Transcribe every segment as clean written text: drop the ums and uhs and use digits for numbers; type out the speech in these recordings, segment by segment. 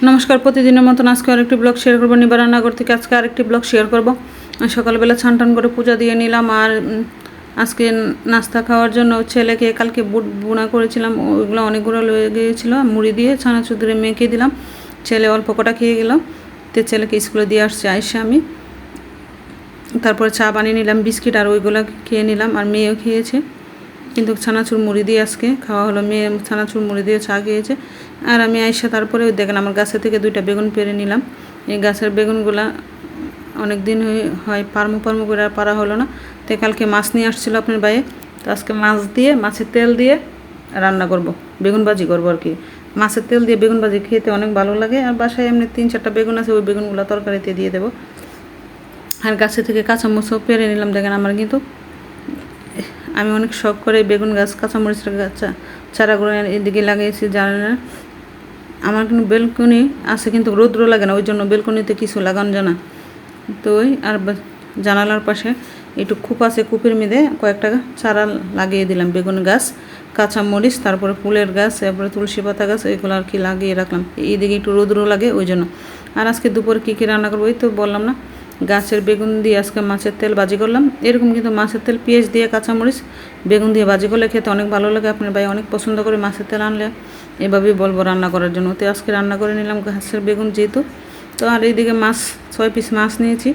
নমস্কার, প্রতিদিনের মতন আজকে আরেকটি ব্লগ শেয়ার করবো। নিবার রান্নাঘর থেকে আজকে আরেকটি ব্লগ শেয়ার করবো। সকালবেলা ছান করে পূজা দিয়ে নিলাম। আর আজকে নাস্তা খাওয়ার জন্য ছেলেকে কালকে বুট বোনা করেছিলাম, ওইগুলো অনেকগুলো লয়ে গিয়েছিলো। মুড়ি দিয়ে ছানাচুর ধরে মেখে দিলাম, ছেলে অল্প কটা খেয়ে গেল। তো ছেলেকে স্কুলে দিয়ে আসছে আইসে আমি তারপরে চা বানিয়ে নিলাম, বিস্কিট আর ওইগুলো খেয়ে নিলাম। আর মেয়েও খেয়েছে, কিন্তু ছানাচুর মুড়ি দিয়ে আজকে খাওয়া হলো। মেয়ে ছানাচুর মুড়ি দিয়ে চা খেয়েছে। আর আমি আইসা তারপরে দেখেন আমার গাছে থেকে 2টা বেগুন পেরে নিলাম। এই গাছের বেগুনগুলা অনেক দিন হয় পারমু করে আর পারা হলো না। তো কালকে মাছ নিয়ে আসছিলো আপনার ভাইয়ে, তো আজকে মাছ দিয়ে মাছের তেল দিয়ে রান্না করব, বেগুন ভাজি করবো আর কি। মাছের তেল দিয়ে বেগুন ভাজি খেতে অনেক ভালো লাগে। আর বাসায় এমনি 3-4টা বেগুন আছে, ওই বেগুনগুলো তরকারিতে দিয়ে দেবো। আর গাছে থেকে কাঁচামরিচও পেরে নিলাম। দেখেন আমার কিন্তু আমি অনেক শখ করে বেগুন গাছ কাঁচামরিচের গাছ চারাগুলো এদিকে লাগিয়েছি। জানেন না, আমার কিন্তু বেলকনি আছে কিন্তু রৌদ্র লাগে না, ওই জন্য বেলকনিতে কিছু লাগানো যায় না। তো ওই আর জানালার পাশে একটু কূপ আছে, কূপের মধ্যে কয়েকটা চারা লাগিয়ে দিলাম। বেগুন গাছ, কাঁচামরিচ, তারপরে ফুলের গাছ, তারপরে তুলসী পাতা গাছ, এগুলো আর কি লাগিয়ে রাখলাম। এইদিকে একটু রৌদ্র লাগে ওই জন্য। আর আজকে দুপুরে কী রান্না করবো, ওই তো বললাম না, গাছের বেগুন দিয়ে আজকে মাছের তেল ভাজি করলাম। এরকম কিন্তু মাছের তেল পেঁয়াজ দিয়ে কাঁচামরিচ বেগুন দিয়ে ভাজি করলে খেতে অনেক ভালো লাগে। আপনার ভাই অনেক পছন্দ করে মাছের তেল আনলে, এভাবেই বলবো রান্না করার জন্য। তো আজকে রান্না করে নিলাম গাছের বেগুন যেহেতু। তো আর এইদিকে মাছ 6 পিস মাছ নিয়েছি।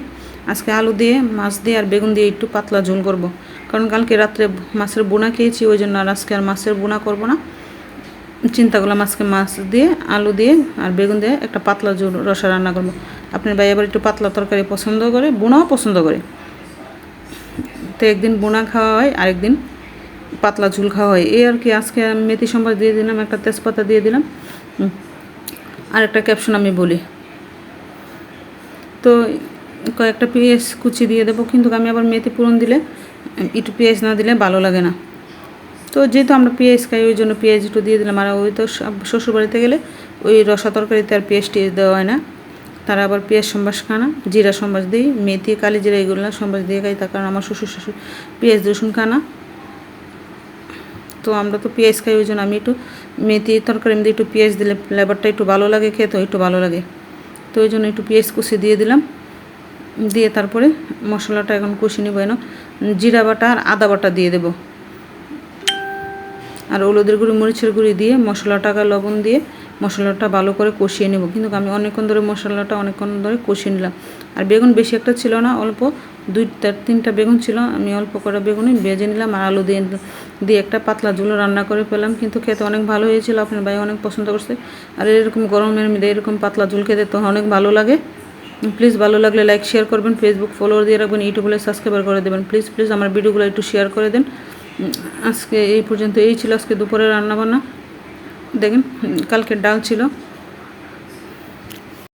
আজকে আলু দিয়ে, মাছ দিয়ে আর বেগুন দিয়ে একটু পাতলা ঝোল করব, কারণ কালকে রাত্রে মাছের বোনা খেয়েছি, ওই জন্য আর আজকে আর মাছের বোনা করবো না। চিন্তা করলাম আজকে মাছ দিয়ে, আলু দিয়ে আর বেগুন দিয়ে একটা পাতলা ঝোল রসা রান্না করবো। আপনার ভাই আবার একটু পাতলা তরকারি পছন্দ করে, বোনাও পছন্দ করে। তো একদিন বোনা খাওয়া হয়, আরেকদিন পাতলা ঝোল খাওয়া হয়, এই আর কি। আজকে মেথি সম্বাস দিয়ে দিলাম, একটা তেজপাতা দিয়ে দিলাম, আর একটা ক্যাপশন আমি বলি। তো কয়েকটা পেঁয়াজ কুচি দিয়ে দেবো, কিন্তু আমি আবার মেথি ফোড়ন দিলে একটু পেঁয়াজ না দিলে ভালো লাগে না। তো যেহেতু আমরা পেঁয়াজ খাই, ওই জন্য পেঁয়াজ একটু দিয়ে দিলাম। আর ওই তো শ্বশুরবাড়িতে গেলে ওই রসা তরকারিতে আর পেঁয়াজ টেস্ট দেওয়া হয় না, তারা আবার পেঁয়াজ সম্বাস খানা, জিরা সম্বাস দিই, মেথি কালি জিরা এগুলো সম্বাস দিয়ে খাই, তার কারণ আমার শ্বশুর পেঁয়াজ রসুন খানা। তো আমরা তো পেঁয়াজ খাই, ওই জন্য আমি একটু মেথি তরকারির মধ্যে একটু পেঁয়াজ দিলে ফ্লেভারটা একটু ভালো লাগে, খেতে একটু ভালো লাগে। তো ওই জন্য একটু পেঁয়াজ কুচি দিয়ে দিলাম, দিয়ে তারপরে মশলাটা এখন কষি নেব। এনে জিরা বাটা আর আদা বাটা দিয়ে দেবো, আর হলুদের গুঁড়ি মরিচের গুঁড়ি দিয়ে মশলাটা লবণ দিয়ে মশলাটা ভালো করে কষিয়ে নেব। কিন্তু আমি অনেকক্ষণ ধরে অনেকক্ষণ ধরে কষিয়ে নিলাম। আর বেগুন বেশি একটা ছিল না, অল্প 2-3টা বেগুন ছিল, আমি অল্প করে বেগুনই ভেজে নিলাম। আর আলু দিয়ে একটা পাতলা ঝোল রান্না করে পেলাম, কিন্তু খেতে অনেক ভালো হয়েছিল। আপনার ভাই অনেক পছন্দ করছে। আর এরকম গরমের মধ্যে এরকম পাতলা ঝোল খেতে তো অনেক ভালো লাগে। প্লিজ ভালো লাগলে লাইক শেয়ার করবেন, ফেসবুক ফলোয়ার দিয়ে রাখবেন, ইউটিউবে সাবস্ক্রাইব করে দেবেন। প্লিজ আমার ভিডিওগুলো একটু শেয়ার করে দেন। আজকে এই পর্যন্ত, এই ছিল আজকে দুপুরে রান্নাবান্না। দেখেন কালকের ডাল ছিল,